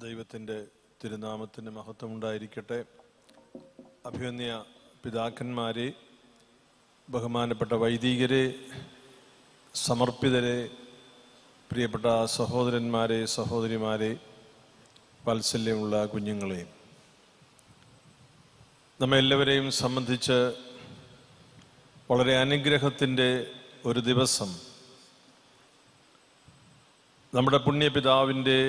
ദൈവത്തിൻ്റെ തിരുനാമത്തിന് മഹത്വമുണ്ടായിരിക്കട്ടെ. അഭിവന്യ പിതാക്കന്മാരെ, ബഹുമാനപ്പെട്ട വൈദികരെ, സമർപ്പിതരെ, പ്രിയപ്പെട്ട സഹോദരന്മാരെ, സഹോദരിമാരെ, വാത്സല്യമുള്ള കുഞ്ഞുങ്ങളെ, നമ്മെല്ലാവരെയും സംബന്ധിച്ച് വളരെ അനുഗ്രഹത്തിൻ്റെ ഒരു ദിവസം. നമ്മുടെ പുണ്യപിതാവിൻ്റെ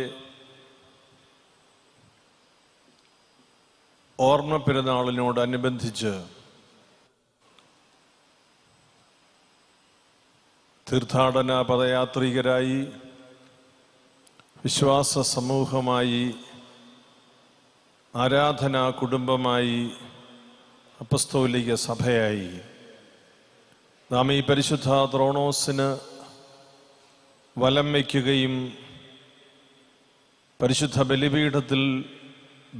ഓർമ്മ പെരുന്നാളിനോടനുബന്ധിച്ച് തീർത്ഥാടന പദയാത്രികരായി, വിശ്വാസ സമൂഹമായി, ആരാധനാ കുടുംബമായി, അപ്പസ്തോലിക സഭയായി നാം ഈ പരിശുദ്ധ ത്രോണോസിന് വലം വയ്ക്കുകയും പരിശുദ്ധ ബലിപീഠത്തിൽ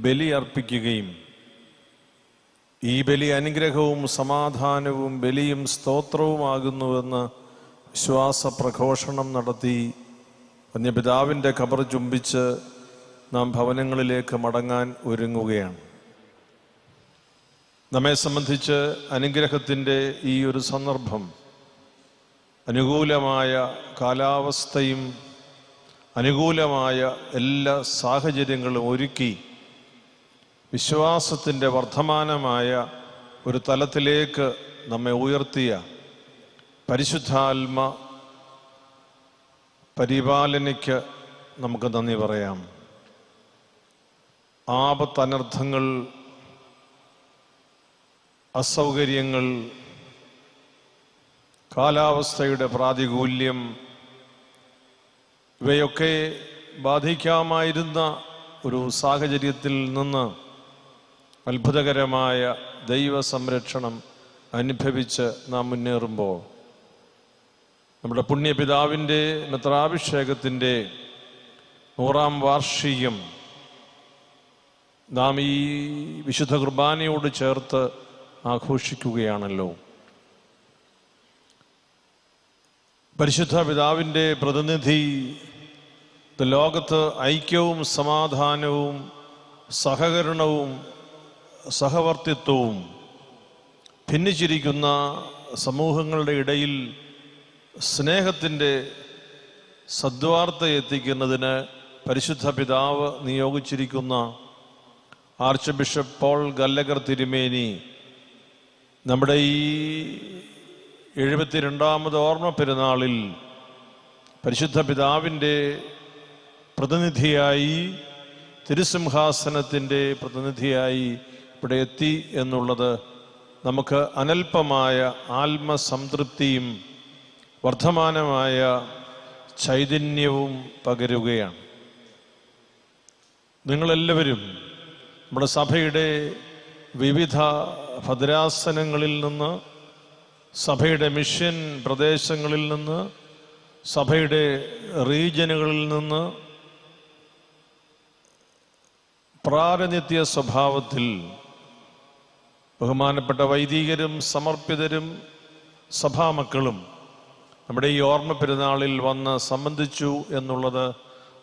ബലി അർപ്പിക്കുകയും ഈ ബലി അനുഗ്രഹവും സമാധാനവും ബലിയും സ്തോത്രവുമാകുന്നുവെന്ന് വിശ്വാസ പ്രഘോഷണം നടത്തി വന്യപിതാവിൻ്റെ ഖബർ ചുംബിച്ച് നാം ഭവനങ്ങളിലേക്ക് മടങ്ങാൻ ഒരുങ്ങുകയാണ്. നമ്മെ സംബന്ധിച്ച് അനുഗ്രഹത്തിൻ്റെ ഈ ഒരു സന്ദർഭം അനുകൂലമായ കാലാവസ്ഥയും അനുകൂലമായ എല്ലാ സാഹചര്യങ്ങളും ഒരുക്കി വിശ്വാസത്തിൻ്റെ വർദ്ധമാനമായ ഒരു തലത്തിലേക്ക് നമ്മെ ഉയർത്തിയ പരിശുദ്ധാത്മ പരിപാലനയ്ക്ക് നമുക്ക് നന്ദി പറയാം. ആപത്തനർത്ഥങ്ങൾ, അസൗകര്യങ്ങൾ, കാലാവസ്ഥയുടെ പ്രാതികൂല്യം ഇവയൊക്കെ ബാധിക്കാമായിരുന്ന ഒരു സാഹചര്യത്തിൽ നിന്ന് അത്ഭുതകരമായ ദൈവ സംരക്ഷണം അനുഭവിച്ച് നാം മുന്നേറുമ്പോൾ നമ്മുടെ പുണ്യപിതാവിൻ്റെ മെത്രാഭിഷേകത്തിൻ്റെ 100-ാം വാർഷികം നാം ഈ വിശുദ്ധ കുർബാനയോട് ചേർത്ത് ആഘോഷിക്കുകയാണല്ലോ. പരിശുദ്ധ പിതാവിൻ്റെ പ്രതിനിധി ലോകത്ത് ഐക്യവും സമാധാനവും സഹകരണവും സഹവർത്തിത്വവും ഭിന്നിച്ചിരിക്കുന്ന സമൂഹങ്ങളുടെ ഇടയിൽ സ്നേഹത്തിൻ്റെ സദ്വാർത്ത എത്തിക്കുന്നതിന് പരിശുദ്ധ പിതാവ് നിയോഗിച്ചിരിക്കുന്ന ആർച്ച് ബിഷപ്പ് പോൾ ഗല്ലഗർ തിരുമേനി നമ്മുടെ ഈ 72-ാമത് ഓർമ്മ പെരുന്നാളിൽ പരിശുദ്ധ പിതാവിൻ്റെ പ്രതിനിധിയായി, തിരുസിംഹാസനത്തിൻ്റെ പ്രതിനിധിയായി ഇവിടെ എത്തി എന്നുള്ളത് നമുക്ക് അനൽപമായ ആത്മസംതൃപ്തിയും വർദ്ധമാനമായ ചൈതന്യവും പകരുകയാണ്. നിങ്ങളെല്ലാവരും നമ്മുടെ സഭയുടെ വിവിധ ഭദ്രാസനങ്ങളിൽ നിന്ന്, സഭയുടെ മിഷൻ പ്രദേശങ്ങളിൽ നിന്ന്, സഭയുടെ റീജനുകളിൽ നിന്ന് പ്രാരനിത്യ സ്വഭാവത്തിൽ ബഹുമാനപ്പെട്ട വൈദികരും സമർപ്പിതരും സഭാമക്കളും നമ്മുടെ ഈ ഓർമ്മ പെരുന്നാളിൽ വന്ന് സംബന്ധിച്ചു എന്നുള്ളത്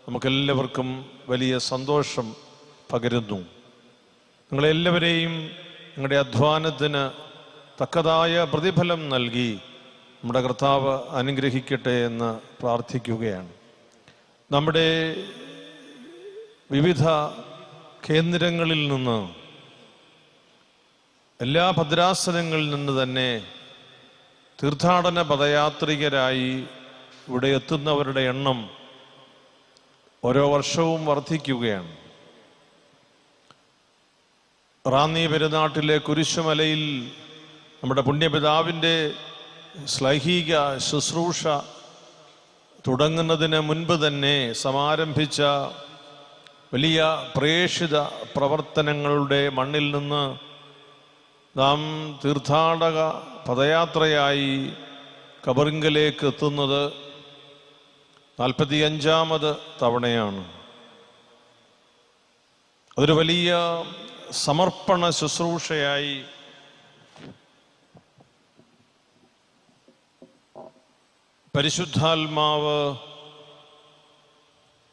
നമുക്കെല്ലാവർക്കും വലിയ സന്തോഷം പകരുന്നു. നിങ്ങളെല്ലാവരെയും നിങ്ങളുടെ അധ്വാനത്തിന് തക്കതായ പ്രതിഫലം നൽകി നമ്മുടെ കർത്താവ് അനുഗ്രഹിക്കട്ടെ എന്ന് പ്രാർത്ഥിക്കുകയാണ്. നമ്മുടെ വിവിധ കേന്ദ്രങ്ങളിൽ നിന്ന്, എല്ലാ ഭദ്രാസനങ്ങളിൽ നിന്ന് തന്നെ തീർത്ഥാടന പദയാത്രികരായി ഇവിടെ എത്തുന്നവരുടെ എണ്ണം ഓരോ വർഷവും വർദ്ധിക്കുകയാണ്. റാന്നി പെരുന്നാട്ടിലെ കുരിശുമലയിൽ നമ്മുടെ പുണ്യപിതാവിൻ്റെ ശ്ലൈഹിക ശുശ്രൂഷ തുടങ്ങുന്നതിന് മുൻപ് തന്നെ സമാരംഭിച്ച വലിയ പ്രേഷിത പ്രവർത്തനങ്ങളുടെ മണ്ണിൽ നിന്ന് നാം തീർത്ഥാടക പദയാത്രയായി ഖബറിങ്കലേക്ക് എത്തുന്നത് 45-ാമത് തവണയാണ്. അതൊരു വലിയ സമർപ്പണ ശുശ്രൂഷയായി പരിശുദ്ധാത്മാവ്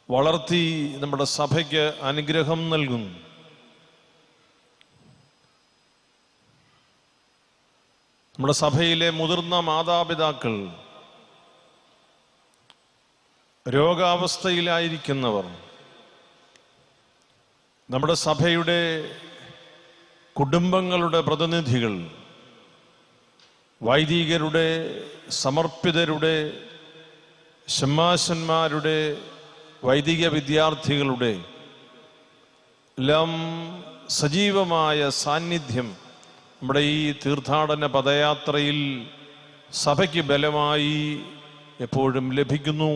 വളർത്തി നമ്മുടെ സഭയ്ക്ക് അനുഗ്രഹം നൽകുന്നു. നമ്മുടെ സഭയിലെ മുതിർന്ന മാതാപിതാക്കൾ, രോഗാവസ്ഥയിലായിരിക്കുന്നവർ, നമ്മുടെ സഭയുടെ കുടുംബങ്ങളുടെ പ്രതിനിധികൾ, വൈദികരുടെ, സമർപ്പിതരുടെ, ശമ്മാശന്മാരുടെ, വൈദിക വിദ്യാർത്ഥികളുടെ എല്ലാം സജീവമായ സാന്നിധ്യം നമ്മുടെ ഈ തീർത്ഥാടന പദയാത്രയിൽ സഭയ്ക്ക് ബലമായി എപ്പോഴും ലഭിക്കുന്നു.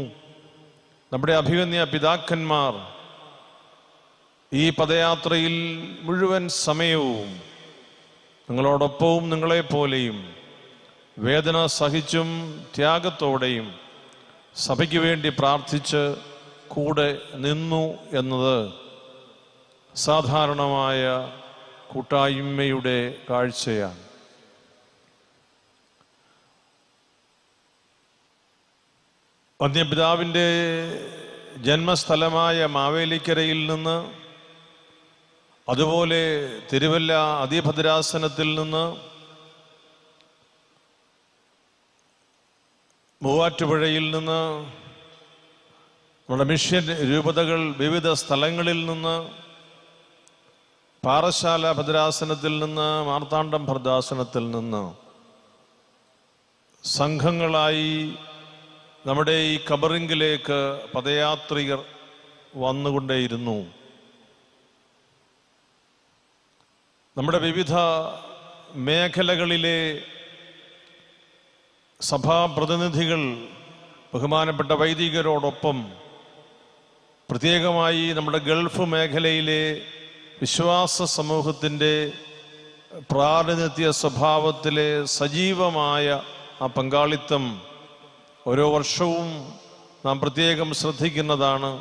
നമ്മുടെ അഭിവന്യ പിതാക്കന്മാർ ഈ പദയാത്രയിൽ മുഴുവൻ സമയവും നിങ്ങളോടൊപ്പവും നിങ്ങളെപ്പോലെയും വേദന സഹിച്ചും ത്യാഗത്തോടെയും സഭയ്ക്ക് വേണ്ടി പ്രാർത്ഥിച്ച് കൂടെ നിന്നു എന്നത് സാധാരണമായ കൂട്ടായ്മയുടെ കാഴ്ചയാണ്. വന്യപിതാവിൻ്റെ ജന്മസ്ഥലമായ മാവേലിക്കരയിൽ നിന്ന്, അതുപോലെ തിരുവല്ല അതിഭദ്രാസനത്തിൽ നിന്ന്, മൂവാറ്റുപുഴയിൽ നിന്ന്, നമ്മുടെ മിഷൻ രൂപതകൾ വിവിധ സ്ഥലങ്ങളിൽ നിന്ന്, പാറശാല ഭദ്രാസനത്തിൽ നിന്ന്, മാർത്താണ്ഡം ഭദ്രാസനത്തിൽ നിന്ന് സംഘങ്ങളായി നമ്മുടെ ഈ ഖബറിങ്കിലേക്ക് പദയാത്രികർ വന്നുകൊണ്ടേയിരുന്നു. നമ്മുടെ വിവിധ മേഖലകളിലെ സഭാപ്രതിനിധികൾ ബഹുമാനപ്പെട്ട വൈദികരോടൊപ്പം, പ്രത്യേകമായി നമ്മുടെ ഗൾഫ് മേഖലയിലെ വിശ്വാസ സമൂഹത്തിൻ്റെ പ്രാതിനിധ്യ സ്വഭാവത്തിലെ സജീവമായ ആ പങ്കാളിത്തം ഓരോ വർഷവും നാം പ്രത്യേകം ശ്രദ്ധിക്കുന്നതാണ്.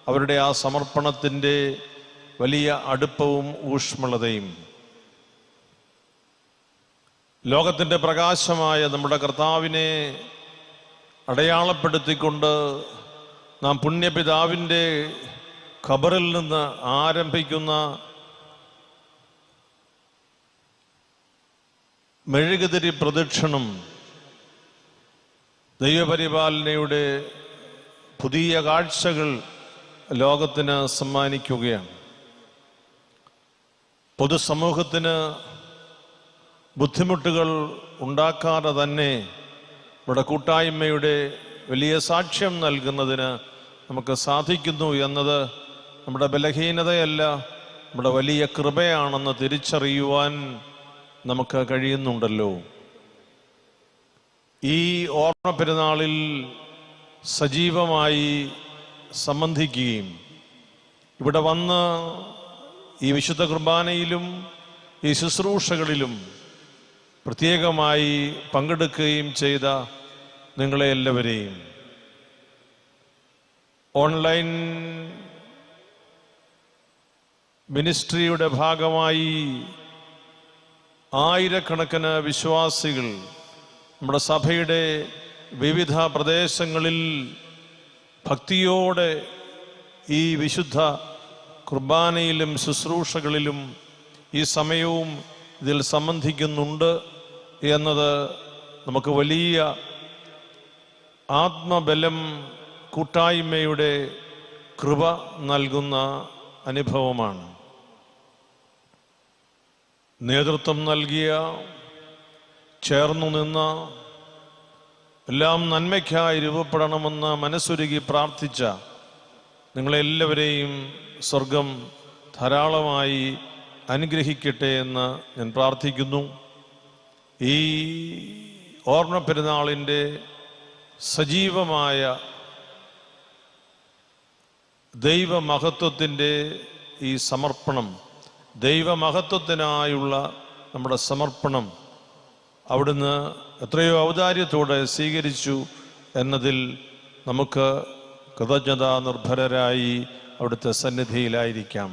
അവരുടെ ആ സമർപ്പണത്തിൻ്റെ വലിയ അടുപ്പവും ഊഷ്മളതയും. ലോകത്തിൻ്റെ പ്രകാശമായ നമ്മുടെ കർത്താവിനെ അടയാളപ്പെടുത്തിക്കൊണ്ട് നാം പുണ്യപിതാവിൻ്റെ ഖബറിൽ നിന്ന് ആരംഭിക്കുന്ന മെഴുകുതിരി പ്രദക്ഷിണം ദൈവപരിപാലനയുടെ പുതിയ കാഴ്ചകൾ ലോകത്തിന് സമ്മാനിക്കുകയാണ്. പൊതുസമൂഹത്തിന് ബുദ്ധിമുട്ടുകൾ ഉണ്ടാക്കാതെ തന്നെ നമ്മുടെ കൂട്ടായ്മയുടെ വലിയ സാക്ഷ്യം നൽകുന്നതിന് നമുക്ക് സാധിക്കുന്നു എന്നത് നമ്മുടെ ബലഹീനതയല്ല, നമ്മുടെ വലിയ കൃപയാണെന്ന് തിരിച്ചറിയുവാൻ നമുക്ക് കഴിയുന്നുണ്ടല്ലോ. ഈ ഓർമ്മ പെരുന്നാളിൽ സജീവമായി സംബന്ധിക്കുകയും ഇവിടെ വന്ന് ഈ വിശുദ്ധ കുർബാനയിലും ഈ ശുശ്രൂഷകളിലും പ്രത്യേകമായി പങ്കെടുക്കുകയും ചെയ്ത നിങ്ങളെ എല്ലാവരെയും, ഓൺലൈൻ മിനിസ്ട്രിയുടെ ഭാഗമായി ആയിരക്കണക്കിന് വിശ്വാസികൾ നമ്മുടെ സഭയുടെ വിവിധ പ്രദേശങ്ങളിൽ ഭക്തിയോടെ ഈ വിശുദ്ധ കുർബാനയിലും ശുശ്രൂഷകളിലും ഈ സമയവും ഇതിൽ സംബന്ധിക്കുന്നുണ്ട് എന്നത് നമുക്ക് വലിയ ആത്മബലം, കൂട്ടായ്മയുടെ കൃപ നൽകുന്ന അനുഭവമാണ്. നേതൃത്വം നൽകിയ, ചേർന്നു നിന്ന, എല്ലാം നന്മയ്ക്കായി രൂപപ്പെടണമെന്ന് മനസ്സുരുകി പ്രാർത്ഥിച്ച നിങ്ങളെല്ലാവരെയും സ്വർഗം ധാരാളമായി അനുഗ്രഹിക്കട്ടെ എന്ന് ഞാൻ പ്രാർത്ഥിക്കുന്നു. ഈ ഓർമ്മ പെരുന്നാളിൻ്റെ സജീവമായ ദൈവമഹത്വത്തിൻ്റെ ഈ സമർപ്പണം, ദൈവമഹത്വത്തിനായുള്ള നമ്മുടെ സമർപ്പണം അവിടുന്ന് എത്രയോ ഔദാര്യത്തോടെ സ്വീകരിച്ചു എന്നതിൽ നമുക്ക് കൃതജ്ഞതാ നിർഭരരായി അവിടുത്തെ സന്നിധിയിലായിരിക്കാം.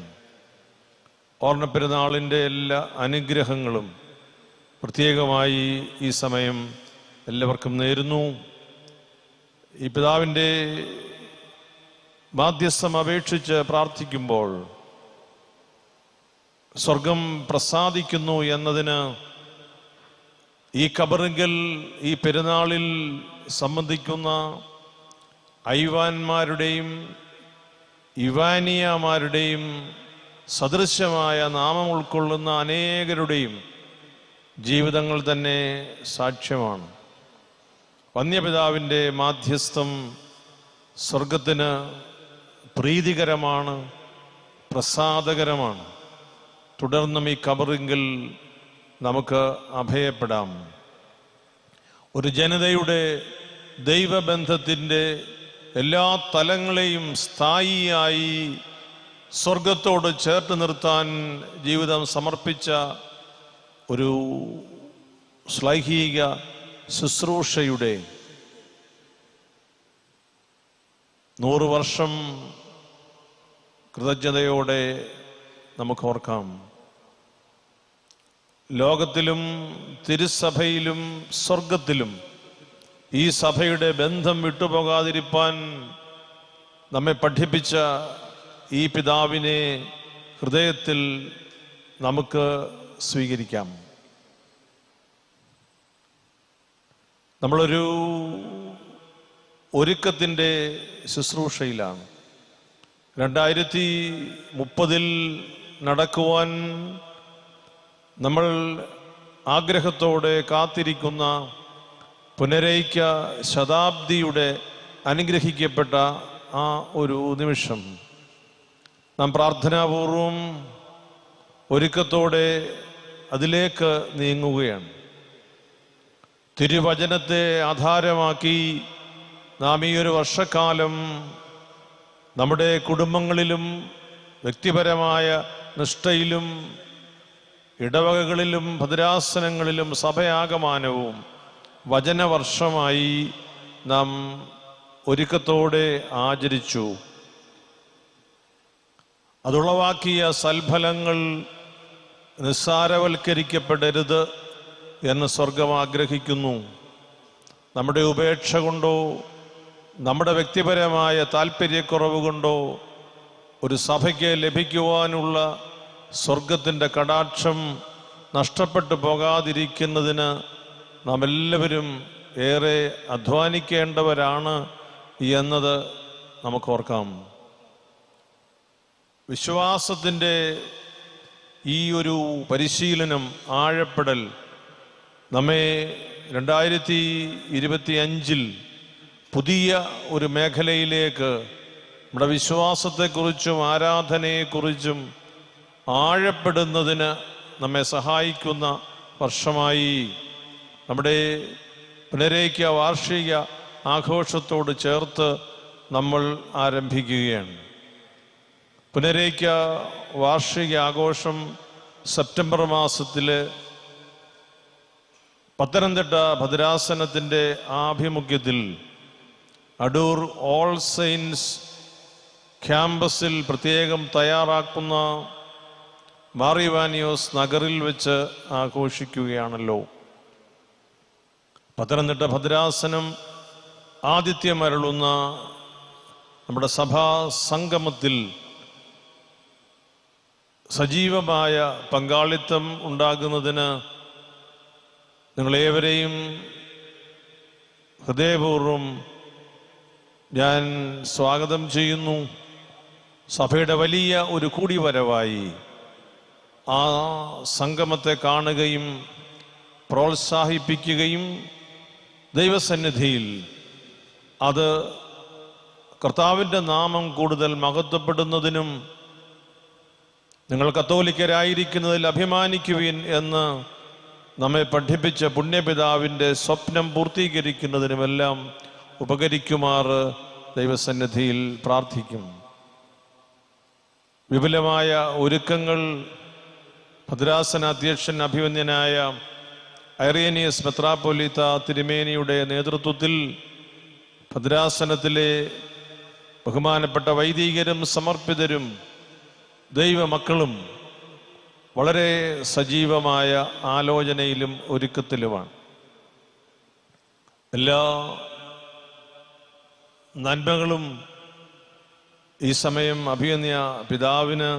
ഓർമ്മപ്പെരുന്നാളിൻ്റെ എല്ലാ അനുഗ്രഹങ്ങളും പ്രത്യേകമായി ഈ സമയം എല്ലാവർക്കും നേരുന്നു. ഈ പിതാവിൻ്റെ മാധ്യസ്ഥം അപേക്ഷിച്ച് പ്രാർത്ഥിക്കുമ്പോൾ സ്വർഗം പ്രസാദിക്കുന്നു എന്നതിന് ഈ ഖബറിങ്കൽ ഈ പെരുന്നാളിൽ സംബന്ധിക്കുന്ന ഐവാന്മാരുടെയും ഇവാനിയമാരുടെയും സദൃശമായ നാമം ഉൾക്കൊള്ളുന്ന അനേകരുടെയും ജീവിതങ്ങൾ തന്നെ സാക്ഷ്യമാണ്. വന്യപിതാവിൻ്റെ മാധ്യസ്ഥം സ്വർഗത്തിന് പ്രീതികരമാണ്, പ്രസാദകരമാണ്. തുടർന്നും ഈ ഖബറിങ്കിൽ നമുക്ക് അഭയപ്പെടാം. ഒരു ജനതയുടെ ദൈവബന്ധത്തിൻ്റെ എല്ലാ തലങ്ങളെയും സ്ഥായിയായി സ്വർഗത്തോട് ചേർത്ത് നിർത്താൻ ജീവിതം സമർപ്പിച്ച ഒരു ശ്ലൈഹിക ശുശ്രൂഷയുടെ 100 വർഷം കൃതജ്ഞതയോടെ നമുക്ക് ഓർക്കാം. ലോകത്തിലും തിരുസഭയിലും സ്വർഗത്തിലും ഈ സഭയുടെ ബന്ധം വിട്ടുപോകാതിരിപ്പാൻ നമ്മെ പഠിപ്പിച്ച ഈ പിതാവിനെ ഹൃദയത്തിൽ നമുക്ക് സ്വീകരിക്കാം. നമ്മളൊരു ഒരുക്കത്തിൻ്റെ ശുശ്രൂഷയിലാണ്. 2030 നടക്കുവാൻ നമ്മൾ ആഗ്രഹത്തോടെ കാത്തിരിക്കുന്ന പുനരൈക്യ ശതാബ്ദിയുടെ അനുഗ്രഹിക്കപ്പെട്ട ആ ഒരു നിമിഷം നാം പ്രാർത്ഥനാപൂർവം ഒരുക്കത്തോടെ അതിലേക്ക് നീങ്ങുകയാണ്. തിരുവചനത്തെ ആധാരമാക്കി നാം ഈ ഒരു വർഷക്കാലം നമ്മുടെ കുടുംബങ്ങളിലും വ്യക്തിപരമായ നിഷ്ഠയിലും ഇടവകകളിലും ഭദ്രാസനങ്ങളിലും സഭയാകമാനവും വചനവർഷമായി നാം ഒരുക്കത്തോടെ ആചരിച്ചു. അതുളവാക്കിയ സൽഫലങ്ങൾ നിസ്സാരവൽക്കരിക്കപ്പെടരുത് എന്ന് സ്വർഗം ആഗ്രഹിക്കുന്നു. നമ്മുടെ ഉപേക്ഷ കൊണ്ടോ നമ്മുടെ വ്യക്തിപരമായ താല്പര്യക്കുറവ് കൊണ്ടോ ഒരു സഭയ്ക്ക് ലഭിക്കുവാനുള്ള സ്വർഗത്തിൻ്റെ കടാക്ഷം നഷ്ടപ്പെട്ടു പോകാതിരിക്കുന്നതിന് നാം എല്ലാവരും ഏറെ അധ്വാനിക്കേണ്ടവരാണ് എന്നത് നമുക്കോർക്കാം. വിശ്വാസത്തിൻ്റെ ഈ ഒരു പരിശീലനം, ആഴപ്പെടൽ നമ്മെ 2025 പുതിയ ഒരു മേഖലയിലേക്ക് നമ്മുടെ വിശ്വാസത്തെക്കുറിച്ചും ആരാധനയെക്കുറിച്ചും ആഴപ്പെടുന്നതിന് നമ്മെ സഹായിക്കുന്ന വർഷമായി നമ്മുടെ പുനരൈക്യ വാർഷിക ആഘോഷത്തോട് ചേർത്ത് നമ്മൾ ആരംഭിക്കുകയാണ്. പുനരൈക്യ വാർഷിക ആഘോഷം സെപ്റ്റംബർ മാസത്തിൽ പത്തനംതിട്ട ഭദ്രാസനത്തിൻ്റെ ആഭിമുഖ്യത്തിൽ അടൂർ ഓൾ സെയിൻസ് ക്യാമ്പസിൽ പ്രത്യേകം തയ്യാറാക്കുന്ന മാറിവാനിയോസ് നഗറിൽ വെച്ച് ആഘോഷിക്കുകയാണല്ലോ. പത്തനംതിട്ട ഭദ്രാസനം ആതിഥ്യമരുളുന്ന നമ്മുടെ സഭാ സംഗമത്തിൽ സജീവമായ പങ്കാളിത്തം ഉണ്ടാകുന്നതിന് നിങ്ങളേവരെയും ഹൃദയപൂർവ്വം ഞാൻ സ്വാഗതം ചെയ്യുന്നു. സഭയുടെ വലിയ ഒരു കൂടിവരവായി ആ സംഗമത്തെ കാണുകയും പ്രോത്സാഹിപ്പിക്കുകയും ദൈവസന്നിധിയിൽ അത് കർത്താവിൻ്റെ നാമം കൂടുതൽ മഹത്വപ്പെടുന്നതിനും നിങ്ങൾ കത്തോലിക്കരായിരിക്കുന്നതിൽ അഭിമാനിക്കുവിൻ എന്ന് നമ്മെ പഠിപ്പിച്ച പുണ്യപിതാവിൻ്റെ സ്വപ്നം പൂർത്തീകരിക്കുന്നതിനുമെല്ലാം ഉപകരിക്കുമാറ് ദൈവസന്നിധിയിൽ പ്രാർത്ഥിക്കും. വിപുലമായ ഒരുക്കങ്ങൾ ഭദ്രാസന അധ്യക്ഷൻ അഭിവന്ദ്യനായ ഐറേനിയസ് മെത്രാപ്പൊലീത്ത തിരുമേനിയുടെ നേതൃത്വത്തിൽ ഭദ്രാസനത്തിലെ ബഹുമാനപ്പെട്ട വൈദികരും സമർപ്പിതരും ദൈവമക്കളും വളരെ സജീവമായ ആലോചനയിലും ഒരുക്കത്തിലുമാണ്. എല്ലാ നന്മകളും ഈ സമയം അഭിവന്യ പിതാവിന്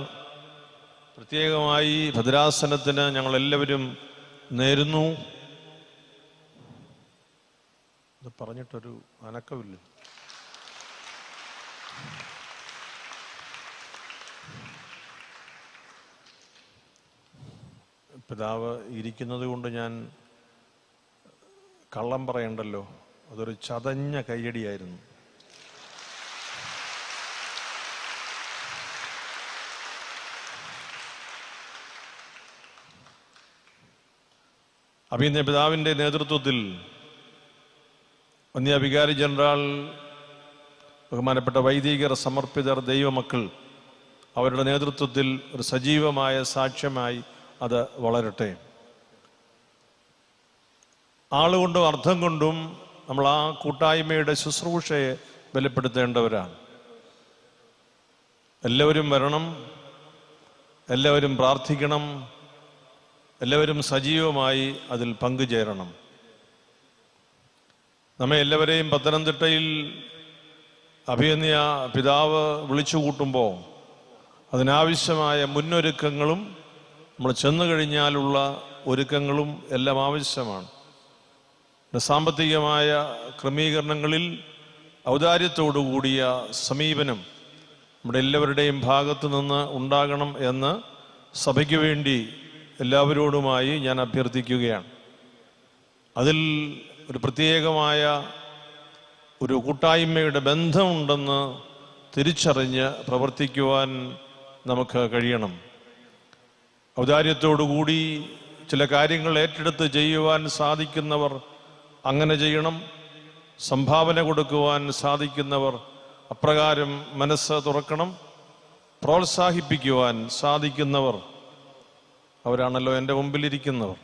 പ്രത്യേകമായി ഭദ്രാസനത്തിന് ഞങ്ങളെല്ലാവരും നേരുന്നു. ഇത് പറഞ്ഞിട്ടൊരു അനക്കമില്ല. പിതാവ് ഇരിക്കുന്നത് കൊണ്ട് ഞാൻ കള്ളം പറയണ്ടല്ലോ. അതൊരു ചതഞ്ഞ കയ്യടിയായിരുന്നു. അഭിനന്ദ പിതാവിൻ്റെ നേതൃത്വത്തിൽ വന്യ വികാരി ജനറൽ, ബഹുമാനപ്പെട്ട വൈദികർ, സമർപ്പിതർ, ദൈവമക്കൾ, അവരുടെ നേതൃത്വത്തിൽ ഒരു സജീവമായ സാക്ഷ്യമായി അത് വളരട്ടെ. ആളുകൊണ്ടും അർത്ഥം കൊണ്ടും നമ്മൾ ആ കൂട്ടായ്മയുടെ ശുശ്രൂഷയെ ബലപ്പെടുത്തേണ്ടവരാണ്. എല്ലാവരും വരണം, എല്ലാവരും പ്രാർത്ഥിക്കണം, എല്ലാവരും സജീവമായി അതിൽ പങ്കുചേരണം. നമ്മെ എല്ലാവരെയും പത്തനംതിട്ടയിൽ അഭിവന്യ പിതാവ് വിളിച്ചു കൂട്ടുമ്പോൾ അതിനാവശ്യമായ മുന്നൊരുക്കങ്ങളും നമ്മൾ ചെന്നു കഴിഞ്ഞാലുള്ള ഒരുക്കങ്ങളും എല്ലാം ആവശ്യമാണ്. സാമ്പത്തികമായ ക്രമീകരണങ്ങളിൽ ഔദാര്യത്തോടു കൂടിയ സമീപനം നമ്മുടെ എല്ലാവരുടെയും ഭാഗത്തു നിന്ന് ഉണ്ടാകണം എന്ന് സഭയ്ക്ക് വേണ്ടി എല്ലാവരോടുമായി ഞാൻ അഭ്യർത്ഥിക്കുകയാണ്. അതിൽ ഒരു പ്രത്യേകമായ ഒരു കൂട്ടായ്മയുടെ ബന്ധമുണ്ടെന്ന് തിരിച്ചറിഞ്ഞ് പ്രവർത്തിക്കുവാൻ നമുക്ക് കഴിയണം. ഔദാര്യത്തോടുകൂടി ചില കാര്യങ്ങൾ ഏറ്റെടുത്ത് ചെയ്യുവാൻ സാധിക്കുന്നവർ അങ്ങനെ ചെയ്യണം. സംഭാവന കൊടുക്കുവാൻ സാധിക്കുന്നവർ അപ്രകാരം മനസ്സ് തുറക്കണം. പ്രോത്സാഹിപ്പിക്കുവാൻ സാധിക്കുന്നവർ, അവരാണല്ലോ എൻ്റെ മുമ്പിലിരിക്കുന്നവർ,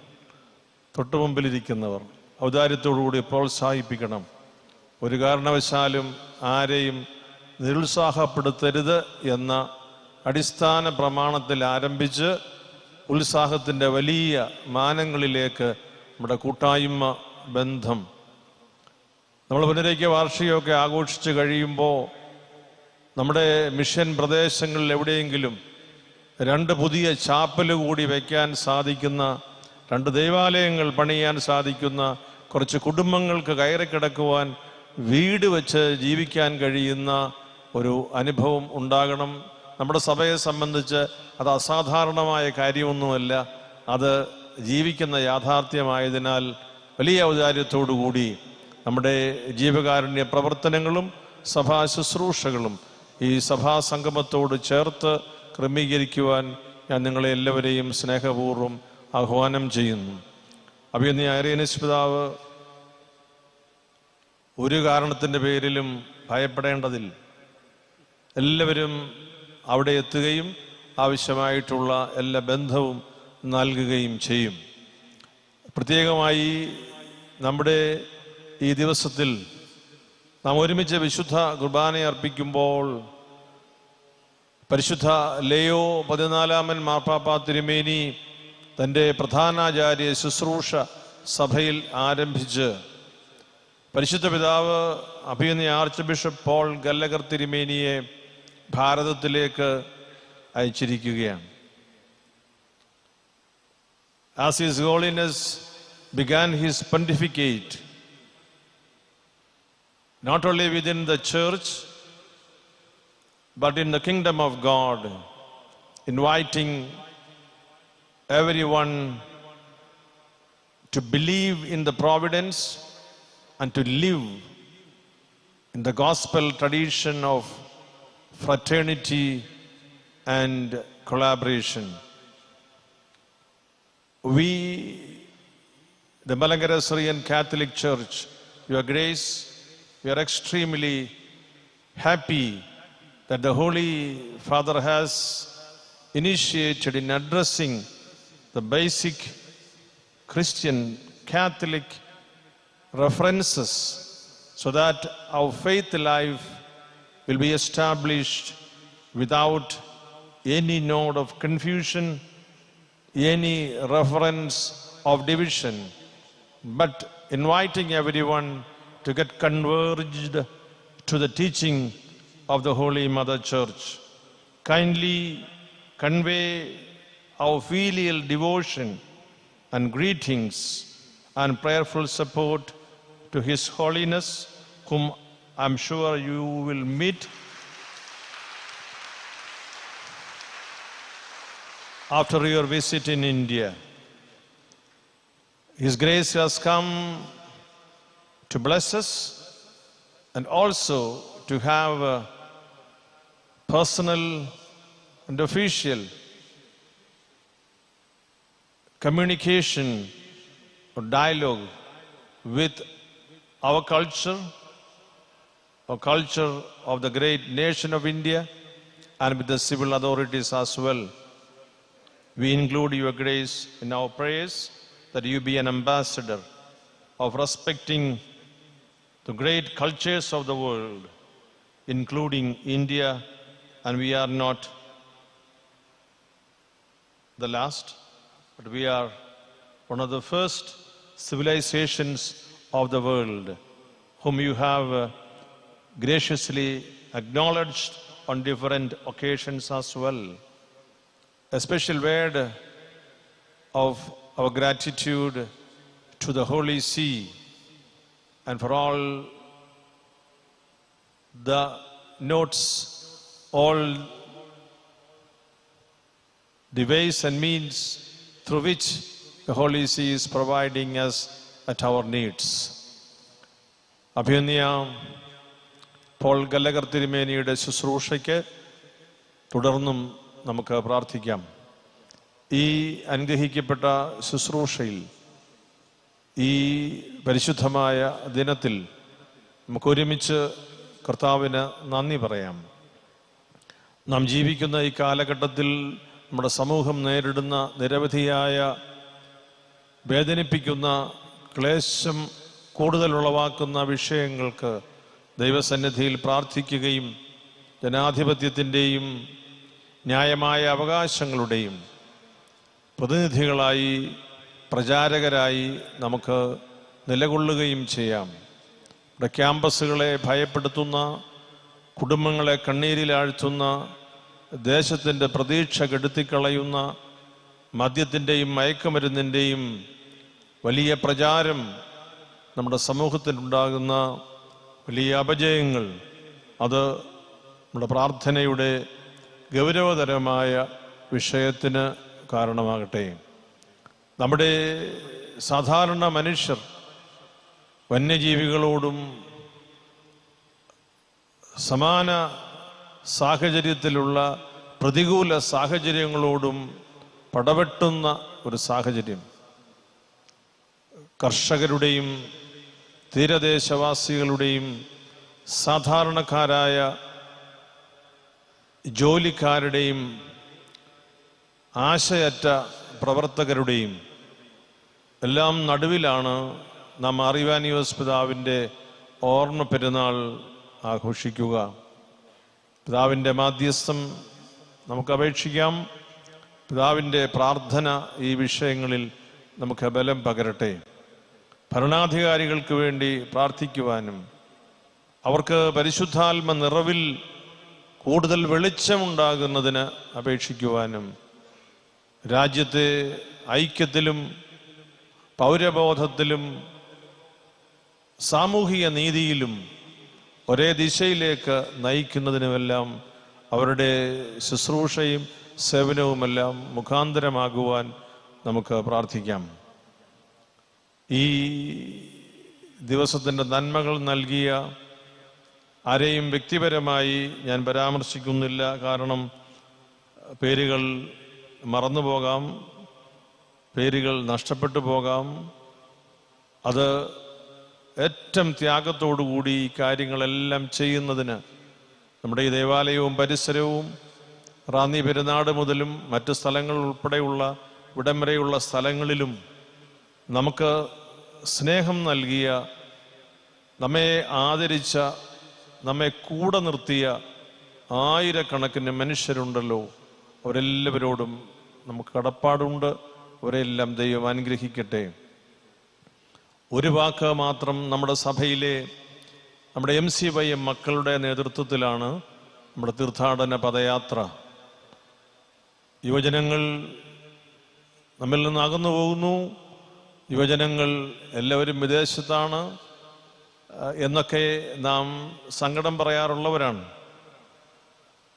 തൊട്ടു മുമ്പിലിരിക്കുന്നവർ, ഔദാര്യത്തോടുകൂടി പ്രോത്സാഹിപ്പിക്കണം. ഒരു കാരണവശാലും ആരെയും നിരുത്സാഹപ്പെടുത്തരുത് എന്ന അടിസ്ഥാന പ്രമാണത്തിൽ ആരംഭിച്ച് ഉത്സാഹത്തിൻ്റെ വലിയ മാനങ്ങളിലേക്ക് നമ്മുടെ കൂട്ടായ്മ ബന്ധം, നമ്മൾ പുനരൈക്യ വാർഷികമൊക്കെ ആഘോഷിച്ച് കഴിയുമ്പോൾ നമ്മുടെ മിഷൻ പ്രദേശങ്ങളിൽ എവിടെയെങ്കിലും 2 പുതിയ ചാപ്പൽ കൂടി വയ്ക്കാൻ സാധിക്കുന്ന, 2 ദൈവാലയങ്ങൾ പണിയാൻ സാധിക്കുന്ന, കുറച്ച് കുടുംബങ്ങൾക്ക് കയറിക്കിടക്കുവാൻ വീട് വെച്ച് ജീവിക്കാൻ കഴിയുന്ന ഒരു അനുഭവം ഉണ്ടാകണം. നമ്മുടെ സഭയെ സംബന്ധിച്ച് അത് അസാധാരണമായ കാര്യമൊന്നുമല്ല. അത് ജീവിക്കുന്ന യാഥാർത്ഥ്യമായതിനാൽ വലിയ ഔദാര്യത്തോടുകൂടി നമ്മുടെ ജീവകാരുണ്യ പ്രവർത്തനങ്ങളും സഭാ ശുശ്രൂഷകളും ഈ സഭാസംഗമത്തോട് ചേർത്ത് ക്രമീകരിക്കുവാൻ ഞാൻ നിങ്ങളെ എല്ലാവരെയും സ്നേഹപൂർവ്വം ആഹ്വാനം ചെയ്യുന്നു. അഭിനന്ദ ഐറേനിയസ് പിതാവ് ഒരു കാരണത്തിൻ്റെ പേരിലും ഭയപ്പെടേണ്ടതില്ല. എല്ലാവരും അവിടെ എത്തുകയും ആവശ്യമായിട്ടുള്ള എല്ലാ ബന്ധവും നൽകുകയും ചെയ്യും. പ്രത്യേകമായി നമ്മുടെ ഈ ദിവസത്തിൽ നാം ഒരുമിച്ച് വിശുദ്ധ കുർബാന അർപ്പിക്കുമ്പോൾ പരിശുദ്ധ ലേയോ 14 മാർപ്പാപ്പ തിരുമേനി തൻ്റെ പ്രധാനാചാര്യ ശുശ്രൂഷ സഭയിൽ ആരംഭിച്ച് പരിശുദ്ധ പിതാവ് അഭിനന്ദ ആർച്ച് ബിഷപ്പ് പോൾ ഗല്ലഗർ തിരുമേനിയെ ഭാരതത്തിലേക്ക് അയച്ചിരിക്കുകയാണ്. As His Holiness began his pontificate, not only within the church, but in the kingdom of God, inviting everyone to believe in the providence and to live in the gospel tradition of fraternity and collaboration. We, the Malangara Syrian Catholic Church, Your Grace, we are extremely happy that the Holy Father has initiated in addressing the basic Christian Catholic references so that our faith life will be established without any note of confusion, any reference of division, but inviting everyone to get converged to the teaching of the Holy Mother Church, kindly convey our filial devotion and greetings and prayerful support to His Holiness, whom I'm sure you will meet after your visit in India. His grace has come to bless us and also to have a personal and official communication or dialogue with our culture of the great nation of India, and with the civil authorities as well. We include your grace in our prayers that you be an ambassador of respecting the great cultures of the world, including India, and we are not the last, but we are one of the first civilizations of the world, whom you have graciously acknowledged on different occasions as well. A special word of our gratitude to the Holy See and for all the notes, all the ways and means through which the Holy See is providing us at our needs. അഭിനന്ദിയ Paul Gallagher തിരുമേനിയുടെ ശുശ്രൂഷയ്ക്ക് തുടർന്നും നമുക്ക് പ്രാർത്ഥിക്കാം. ഈ അനുഗ്രഹിക്കപ്പെട്ട ശുശ്രൂഷയിൽ, ഈ പരിശുദ്ധമായ ദിനത്തിൽ നമുക്ക് ഒരുമിച്ച് കർത്താവിന് നന്ദി പറയാം. നാം ജീവിക്കുന്ന ഈ കാലഘട്ടത്തിൽ നമ്മുടെ സമൂഹം നേരിടുന്ന നിരവധിയായ വേദനിപ്പിക്കുന്ന, ക്ലേശം കൂടുതൽ ഉളവാക്കുന്ന വിഷയങ്ങൾക്ക് ദൈവസന്നിധിയിൽ പ്രാർത്ഥിക്കുകയും ജനാധിപത്യത്തിൻ്റെയും ന്യായമായ അവകാശങ്ങളുടെയും പ്രതിനിധികളായി, പ്രചാരകരായി നമുക്ക് നിലകൊള്ളുകയും ചെയ്യാം. ഇവിടെ ക്യാമ്പസുകളെ ഭയപ്പെടുത്തുന്ന, കുടുംബങ്ങളെ കണ്ണീരിലാഴ്ത്തുന്ന, ദേശത്തിൻ്റെ പ്രതീക്ഷ കെടുത്തിക്കളയുന്ന മദ്യത്തിൻ്റെയും മയക്കുമരുന്നിൻ്റെയും വലിയ പ്രചാരം, നമ്മുടെ സമൂഹത്തിലുണ്ടാകുന്ന വലിയ അപജയങ്ങൾ, അത് നമ്മുടെ പ്രാർത്ഥനയുടെ ഗൗരവതരമായ വിഷയത്തിന് കാരണമാകട്ടെ. നമ്മുടെ സാധാരണ മനുഷ്യർ വന്യജീവികളോടും സമാന സാഹചര്യത്തിലുള്ള പ്രതികൂല സാഹചര്യങ്ങളോടും പടവെട്ടുന്ന ഒരു സാഹചര്യം, കർഷകരുടെയും തീരദേശവാസികളുടെയും സാധാരണക്കാരായ ജോലിക്കാരുടെയും ആശയറ്റ പ്രവർത്തകരുടെയും എല്ലാം നടുവിലാണ് നാം അറിവാനിയോസ് പിതാവിൻ്റെ ഓർമ്മ പെരുന്നാൾ ആഘോഷിക്കുക. പിതാവിൻ്റെ മാധ്യസ്ഥം നമുക്ക് അപേക്ഷിക്കാം. പിതാവിൻ്റെ പ്രാർത്ഥന ഈ വിഷയങ്ങളിൽ നമുക്ക് ബലം പകരട്ടെ. ഭരണാധികാരികൾക്ക് വേണ്ടി പ്രാർത്ഥിക്കുവാനും അവർക്ക് പരിശുദ്ധാത്മ നിറവിൽ കൂടുതൽ വെളിച്ചമുണ്ടാകുന്നതിന് അപേക്ഷിക്കുവാനും രാജ്യത്തെ ഐക്യത്തിലും പൗരബോധത്തിലും സാമൂഹിക നീതിയിലും ഒരേ ദിശയിലേക്ക് നയിക്കുന്നതിനുമെല്ലാം അവരുടെ ശുശ്രൂഷയും സേവനവുമെല്ലാം മുഖാന്തരമാകുവാൻ നമുക്ക് പ്രാർത്ഥിക്കാം. ഈ ദിവസത്തിൻ്റെ നന്മകൾ നൽകിയ ആരെയും വ്യക്തിപരമായി ഞാൻ പരാമർശിക്കുന്നില്ല. കാരണം പേരുകൾ മറന്നുപോകാം, പേരുകൾ നഷ്ടപ്പെട്ടു പോകാം. അത് ഏറ്റവും ത്യാഗത്തോടുകൂടി ഈ കാര്യങ്ങളെല്ലാം ചെയ്യുന്നതിന് നമ്മുടെ ഈ ദേവാലയവും പരിസരവും റാന്നി പെരുന്നാട് മുതലും മറ്റ് സ്ഥലങ്ങൾ ഉൾപ്പെടെയുള്ള ഇവിടം വരെയുള്ള സ്ഥലങ്ങളിലും നമുക്ക് സ്നേഹം നൽകിയ, നമ്മെ ആദരിച്ച, നമ്മെ കൂടെ നിർത്തിയ ആയിരക്കണക്കിന് മനുഷ്യരുണ്ടല്ലോ. അവരെല്ലാവരോടും നമുക്ക് കടപ്പാടുണ്ട്. അവരെല്ലാം ദൈവം അനുഗ്രഹിക്കട്ടെ. ഒരു വാക്ക് മാത്രം. നമ്മുടെ സഭയിലെ നമ്മുടെ MCYM മക്കളുടെ നേതൃത്വത്തിലാണ് നമ്മുടെ തീർത്ഥാടന പദയാത്ര. യുവജനങ്ങൾ നമ്മിൽ നിന്ന് അകന്നു പോകുന്നു, യുവജനങ്ങൾ എല്ലാവരും വിദേശത്താണ് എന്നൊക്കെ നാം സങ്കടം പറയാറുള്ളവരാണ്.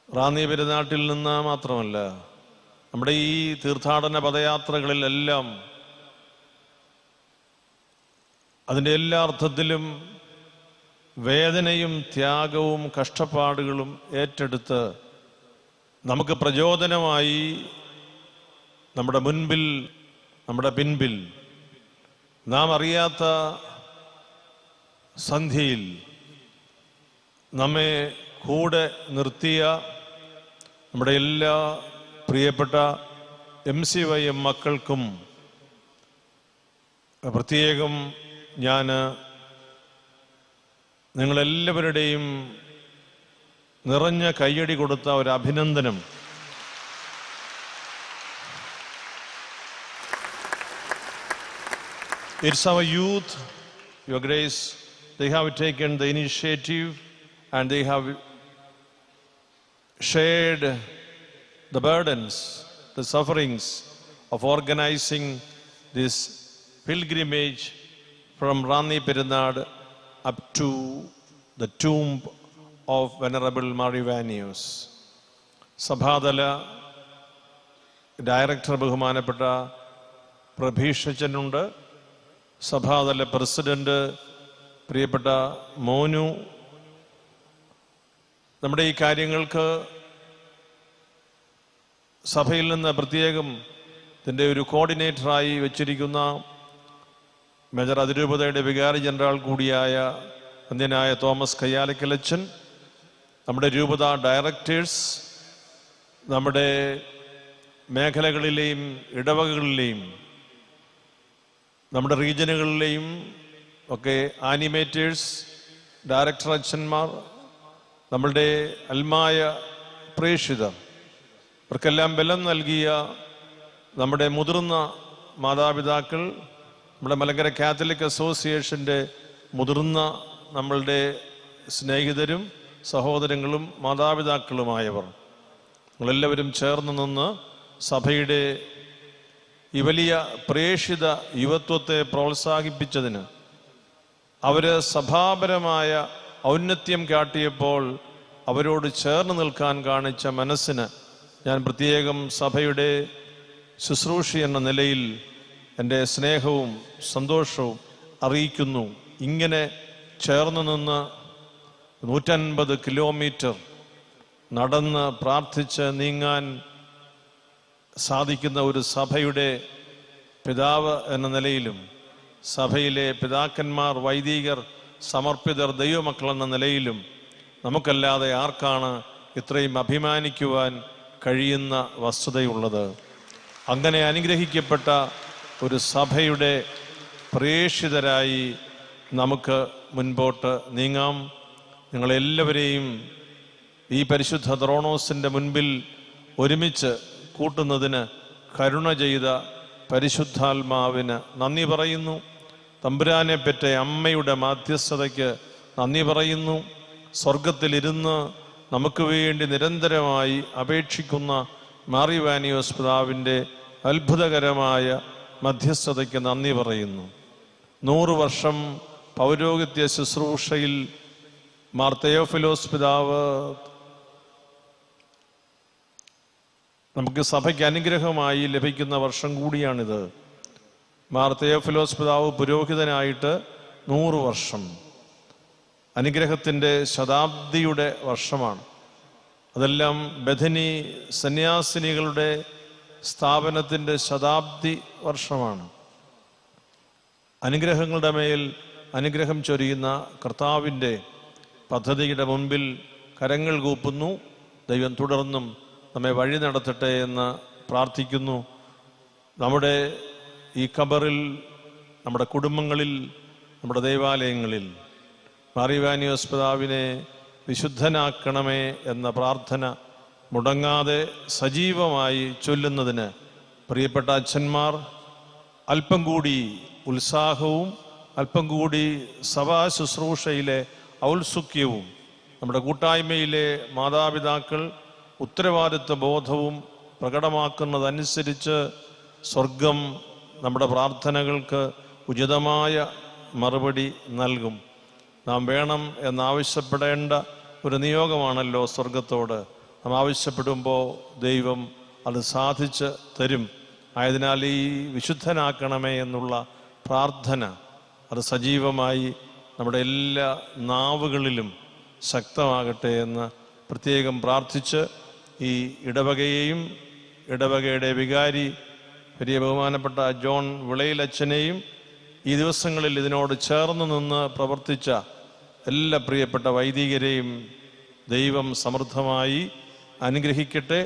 റാന്നി പെരുന്നാട്ടിൽ നിന്ന് മാത്രമല്ല, നമ്മുടെ ഈ തീർത്ഥാടന പദയാത്രകളിലെല്ലാം അതിൻ്റെ എല്ലാ അർത്ഥത്തിലും വേദനയും ത്യാഗവും കഷ്ടപ്പാടുകളും ഏറ്റെടുത്ത് നമുക്ക് പ്രചോദനമായി നമ്മുടെ മുൻപിൽ, നമ്മുടെ പിൻപിൽ, നാം അറിയാത്ത സന്ധ്യയിൽ നമ്മെ കൂടെ നിർത്തിയ നമ്മുടെ എല്ലാ പ്രിയപ്പെട്ട MCYM മക്കൾക്കും പ്രത്യേകം ഞാൻ നിങ്ങളെല്ലാവരുടെയും നിറഞ്ഞ കയ്യടി കൊടുത്ത ഒരു അഭിനന്ദനം. It's our youth, Your Grace. They have taken the initiative and they have shared the burdens, the sufferings of organizing this pilgrimage from Ranni Perunad up to the tomb of Venerable Marivanius. സഭാതല director ബഹുമാനപ്പെട്ട പ്രഭീഷച്ചനുണ്ട്, സഭാതല president പ്രിയപ്പെട്ട മോനു. നമ്മുടെ ഈ കാര്യങ്ങൾക്ക് സഭയിൽ നിന്ന് പ്രത്യേകം ഇതിൻ്റെ ഒരു കോർഡിനേറ്ററായി വച്ചിരിക്കുന്ന മേജർ അതിരൂപതയുടെ വികാരി ജനറൽ കൂടിയായ അന്യനായ തോമസ് കയ്യാലക്കലച്ചൻ, നമ്മുടെ രൂപത ഡയറക്ടേഴ്സ്, നമ്മുടെ മേഖലകളിലെയും ഇടവകകളിലെയും നമ്മുടെ റീജിയനുകളിലെയും ഒക്കെ ആനിമേറ്റേഴ്സ്, ഡയറക്ടർ അച്ഛന്മാർ, നമ്മളുടെ അൽമായ പ്രേക്ഷിതർ, ഇവർക്കെല്ലാം ബലം നൽകിയ നമ്മുടെ മുതിർന്ന മാതാപിതാക്കൾ, നമ്മുടെ മലങ്കര കാത്തലിക് അസോസിയേഷൻ്റെ മുതിർന്ന നമ്മളുടെ സ്നേഹിതരും സഹോദരങ്ങളും മാതാപിതാക്കളുമായവർ, നമ്മളെല്ലാവരും ചേർന്ന് നിന്ന് സഭയുടെ ഈ വലിയ പ്രേക്ഷിത യുവത്വത്തെ പ്രോത്സാഹിപ്പിച്ചതിന്, അവർ സഭാപരമായ ഔന്നത്യം കാട്ടിയപ്പോൾ അവരോട് ചേർന്ന് നിൽക്കാൻ കാണിച്ച മനസ്സിന് ഞാൻ പ്രത്യേകം സഭയുടെ ശുശ്രൂഷ എന്ന നിലയിൽ എൻ്റെ സ്നേഹവും സന്തോഷവും അറിയിക്കുന്നു. ഇങ്ങനെ ചേർന്ന് നിന്ന് 150 കിലോമീറ്റർ നടന്ന് പ്രാർത്ഥിച്ച് നീങ്ങാൻ സാധിക്കുന്ന ഒരു സഭയുടെ പിതാവ് എന്ന നിലയിലും, സഭയിലെ പിതാക്കന്മാർ, വൈദികർ, സമർപ്പിതർ, ദൈവമക്കൾ എന്ന നിലയിലും നമുക്കല്ലാതെ ആർക്കാണ് ഇത്രയും അഭിമാനിക്കുവാൻ കഴിയുന്ന വസ്തുതയുള്ളത്? അങ്ങനെ അനുഗ്രഹിക്കപ്പെട്ട ഒരു സഭയുടെ പ്രേക്ഷിതരായി നമുക്ക് മുൻപോട്ട് നീങ്ങാം. നിങ്ങളെല്ലാവരെയും ഈ പരിശുദ്ധ ത്രോണോസിൻ്റെ മുൻപിൽ ഒരുമിച്ച് കൂട്ടുന്നതിന് കരുണ ചെയ്ത പരിശുദ്ധാത്മാവിന് നന്ദി പറയുന്നു. തമ്പുരാനെ പെറ്റ അമ്മയുടെ മാധ്യസ്ഥതയ്ക്ക് നന്ദി പറയുന്നു. സ്വർഗത്തിലിരുന്ന് നമുക്ക് വേണ്ടി നിരന്തരമായി അപേക്ഷിക്കുന്ന മാറിവാനിയോസ് പിതാവിൻ്റെ അത്ഭുതകരമായ മധ്യസ്ഥതയ്ക്ക് നന്ദി പറയുന്നു. 100 വർഷം പൗരോഹിത്യ ശുശ്രൂഷയിൽ മാർ തെയോഫിലോസ് പിതാവ് നമുക്ക് സഭയ്ക്ക് അനുഗ്രഹമായി ലഭിക്കുന്ന വർഷം കൂടിയാണിത്. മാർ തെയോഫിലോസ് പിതാവ് പുരോഹിതനായിട്ട് 100 വർഷം, അനുഗ്രഹത്തിൻ്റെ ശതാബ്ദിയുടെ വർഷമാണ്. അതെല്ലാം ബഥനി സന്യാസിനികളുടെ സ്ഥാപനത്തിൻ്റെ ശതാബ്ദി വർഷമാണ്. അനുഗ്രഹങ്ങളുടെ മേൽ അനുഗ്രഹം ചൊരിയുന്ന കർത്താവിൻ്റെ പദ്ധതിയുടെ മുൻപിൽ കരങ്ങൾ കൂപ്പുന്നു. ദൈവം തുടർന്നും നമ്മെ വഴി നടത്തട്ടെ എന്ന് പ്രാർത്ഥിക്കുന്നു. നമ്മുടെ ഈ ഖബറിൽ, നമ്മുടെ കുടുംബങ്ങളിൽ, നമ്മുടെ ദേവാലയങ്ങളിൽ മാറിവാനിയോസ് പിതാവിനെ വിശുദ്ധനാക്കണമേ എന്ന പ്രാർത്ഥന മുടങ്ങാതെ സജീവമായി ചൊല്ലുന്നതിന് പ്രിയപ്പെട്ട അച്ഛന്മാർ അല്പം കൂടി ഉത്സാഹവും അല്പം കൂടി സഭാ ശുശ്രൂഷയിലെ ഔത്സുക്യവും നമ്മുടെ കൂട്ടായ്മയിലെ മാതാപിതാക്കൾ ഉത്തരവാദിത്വ ബോധവും പ്രകടമാക്കുന്നതനുസരിച്ച് സ്വർഗം നമ്മുടെ പ്രാർത്ഥനകൾക്ക് ഉചിതമായ മറുപടി നൽകും. നാം വേണം എന്നാവശ്യപ്പെടേണ്ട ഒരു നിയോഗമാണല്ലോ സ്വർഗത്തോട്. നാം ആവശ്യപ്പെടുമ്പോൾ ദൈവം അത് സാധിച്ച് തരും. ആയതിനാൽ ഈ വിശുദ്ധനാക്കണമേ എന്നുള്ള പ്രാർത്ഥന അത് സജീവമായി നമ്മുടെ എല്ലാ നാവുകളിലും ശക്തമാകട്ടെ എന്ന് പ്രത്യേകം പ്രാർത്ഥിച്ച് ഈ ഇടവകയെയും ഇടവകയുടെ വികാരി വലിയ ബഹുമാനപ്പെട്ട ജോൺ വിളയിലച്ഛനെയും ഈ ദിവസങ്ങളിൽ ഇതിനോട് ചേർന്ന് നിന്ന് പ്രവർത്തിച്ച എല്ലാ പ്രിയപ്പെട്ട വൈദികരെയും ദൈവം സമൃദ്ധമായി അനുഗ്രഹിക്കട്ടെ.